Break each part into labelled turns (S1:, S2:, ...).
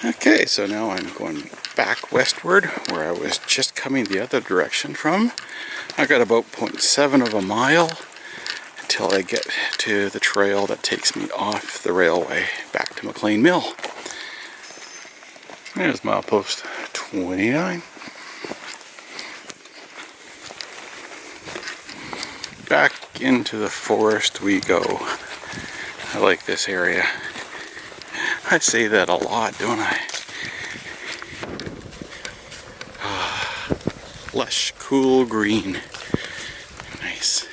S1: Okay, so now I'm going back westward where I was just coming the other direction from. I got about 0.7 of a mile until I get to the trail that takes me off the railway back to McLean Mill. There's milepost 29. Back into the forest we go. I like this area. I say that a lot, don't I? Lush, cool green. Nice.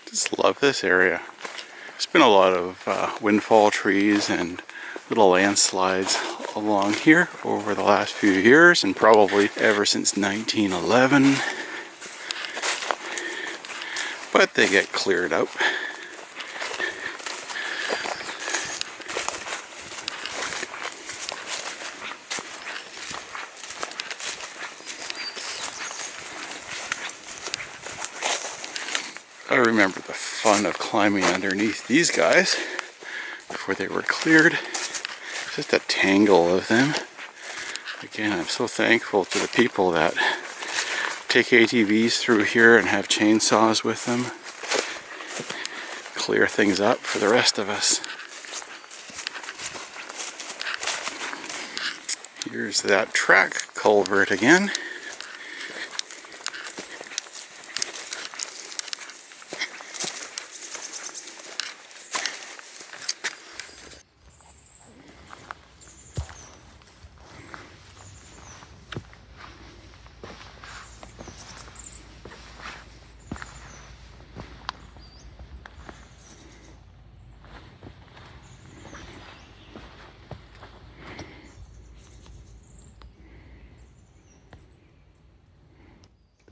S1: Just love this area. There's been a lot of windfall trees and little landslides along here over the last few years, and probably ever since 1911. But they get cleared up. I remember the fun of climbing underneath these guys before they were cleared. Just a tangle of them. Again, I'm so thankful to the people that take ATVs through here and have chainsaws with them. Clear things up for the rest of us. Here's that track culvert again.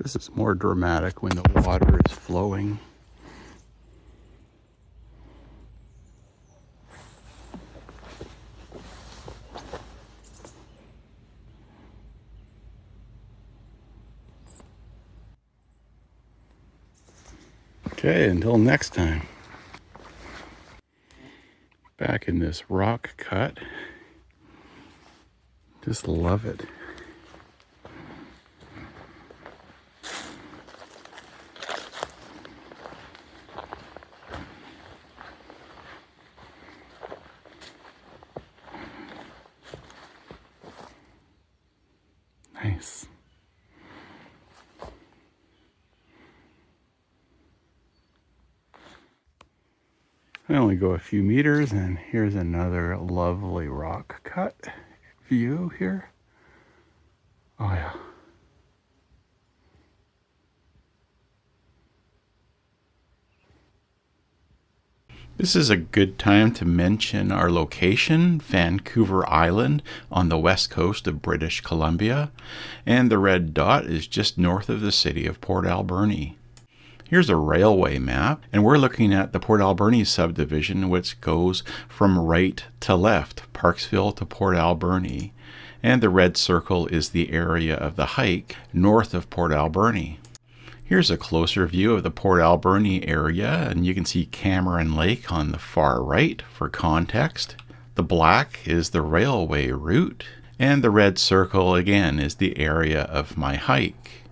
S1: This is more dramatic when the water is flowing. Okay, until next time. Back in this rock cut. Just love it. Nice. I only go a few meters, and here's another lovely rock cut view here. Oh yeah. This is a good time to mention our location, Vancouver Island, on the west coast of British Columbia, and the red dot is just north of the city of Port Alberni. Here's a railway map, and we're looking at the Port Alberni Subdivision, which goes from right to left, Parksville to Port Alberni, and the red circle is the area of the hike north of Port Alberni. Here's a closer view of the Port Alberni area, and you can see Cameron Lake on the far right for context. The black is the railway route, and the red circle again is the area of my hike.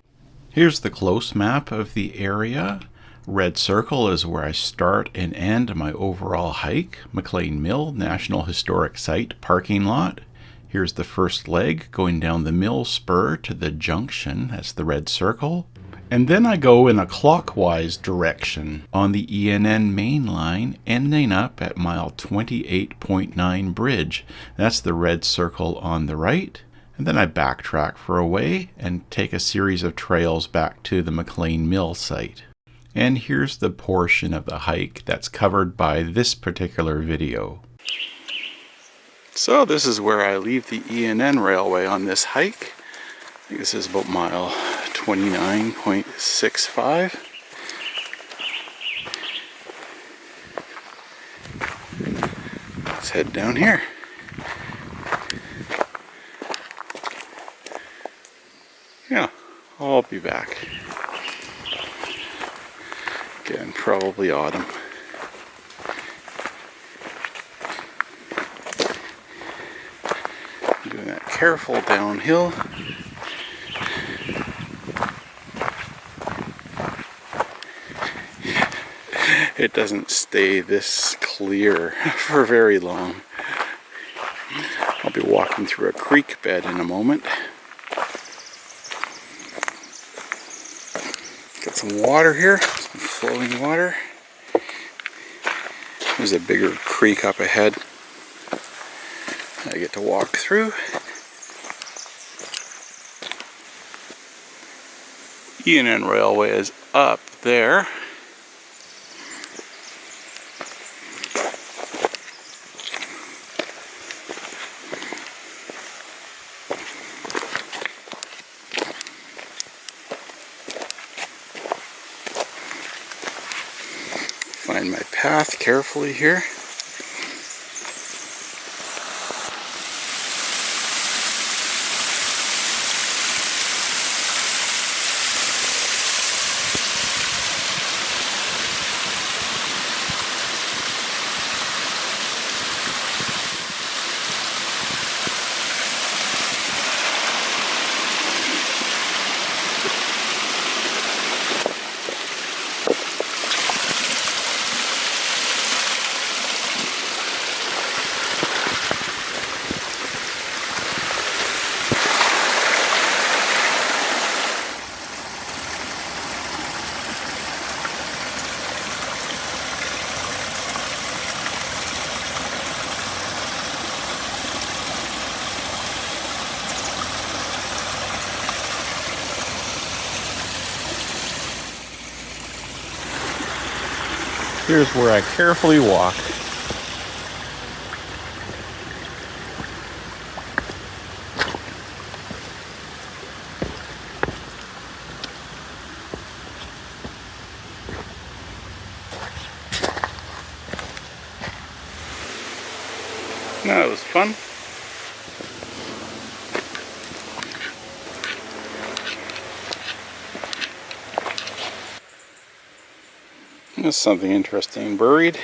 S1: Here's the close map of the area. Red circle is where I start and end my overall hike, McLean Mill National Historic Site parking lot. Here's the first leg going down the mill spur to the junction, that's the red circle. And then I go in a clockwise direction on the E&N mainline, ending up at mile 28.9 bridge. That's the red circle on the right. And then I backtrack for a way and take a series of trails back to the McLean Mill site. And here's the portion of the hike that's covered by this particular video. So this is where I leave the E&N Railway on this hike. I think this is about mile 29.65. Let's head down here. Yeah, I'll be back. Again, probably autumn. Doing that careful downhill. It doesn't stay this clear for very long. I'll be walking through a creek bed in a moment. Got some water here, some flowing water. There's a bigger creek up ahead I get to walk through. E&N Railway is up there. Find my path carefully here. Here's where I carefully walk. That was fun. There's something interesting buried.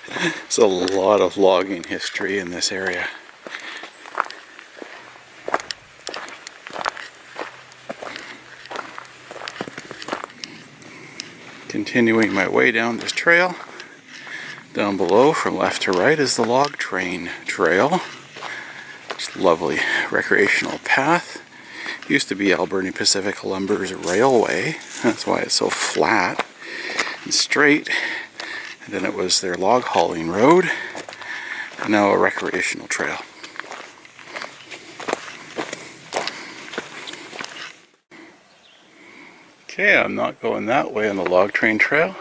S1: There's a lot of logging history in this area. Continuing my way down this trail. Down below, from left to right, is the log train trail. It's a lovely recreational path. Used to be Alberni Pacific Lumber's railway. That's why it's so flat and straight. And then it was their log hauling road. And now a recreational trail. Okay, I'm not going that way on the log train trail.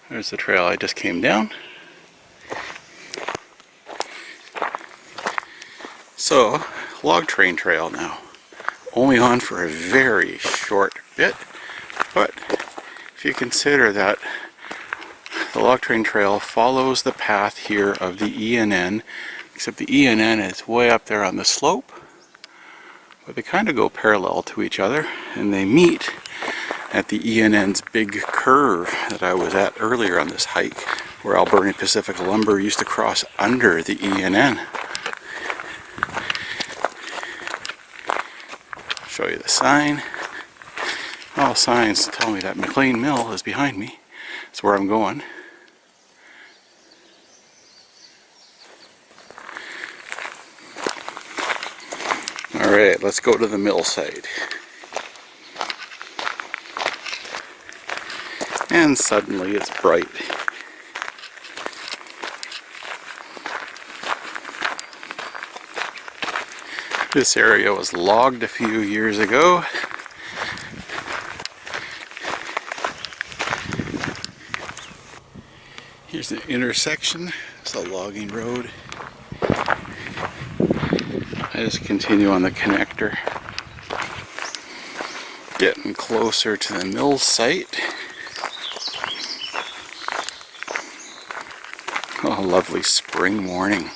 S1: There's the trail I just came down. So, log train trail now. Only on for a very short bit, but if you consider that the log train trail follows the path here of the E&N, except the E&N is way up there on the slope, but they kind of go parallel to each other, and they meet at the E&N's big curve that I was at earlier on this hike, where Alberni Pacific Lumber used to cross under the E&N. Show you the sign. All signs tell me that McLean Mill is behind me. That's where I'm going. Alright, let's go to the mill site. And suddenly it's bright. This area was logged a few years ago. Here's the intersection. It's a logging road. I just continue on the connector. Getting closer to the mill site. Oh, lovely spring morning.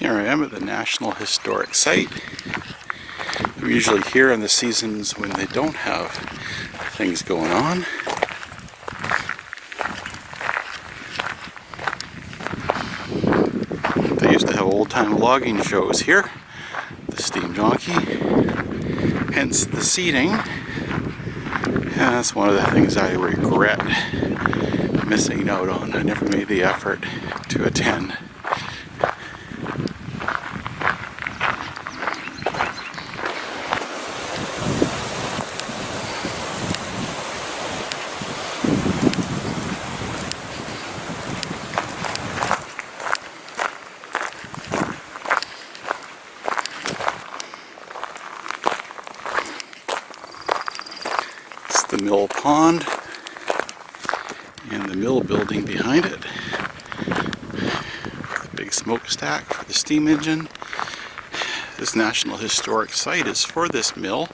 S1: Here I am at the National Historic Site. I'm usually here in the seasons when they don't have things going on. They used to have old-time logging shows here. The steam donkey, hence the seating. Yeah, that's one of the things I regret missing out on. I never made the effort to attend. It's the mill pond and the mill building behind it. The big smokestack for the steam engine. This National Historic Site is for this mill,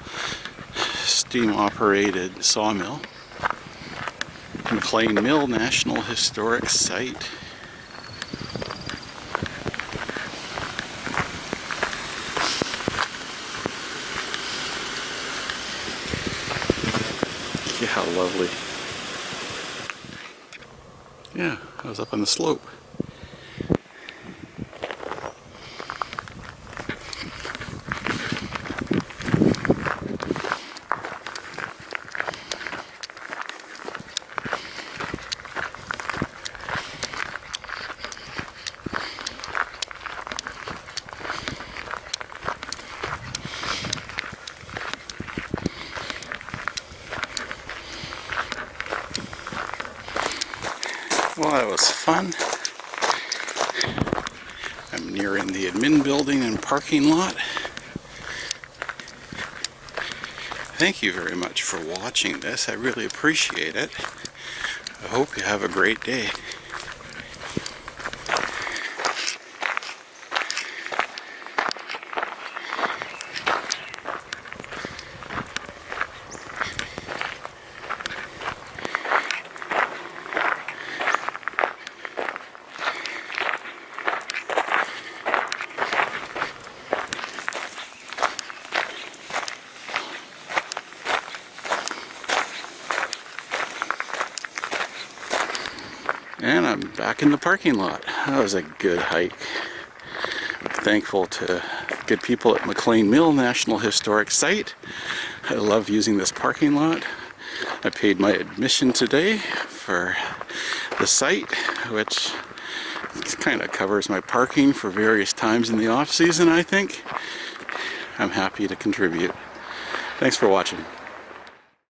S1: steam operated sawmill. McLean Mill National Historic Site. Yeah, how lovely. Yeah, I was up on the slope. Well, that was fun. I'm nearing the admin building and parking lot. Thank you very much for watching this. I really appreciate it. I hope you have a great day. And I'm back in the parking lot. That was a good hike. I'm thankful to good people at McLean Mill National Historic Site. I love using this parking lot. I paid my admission today for the site, which kind of covers my parking for various times in the off season, I think. I'm happy to contribute. Thanks for watching.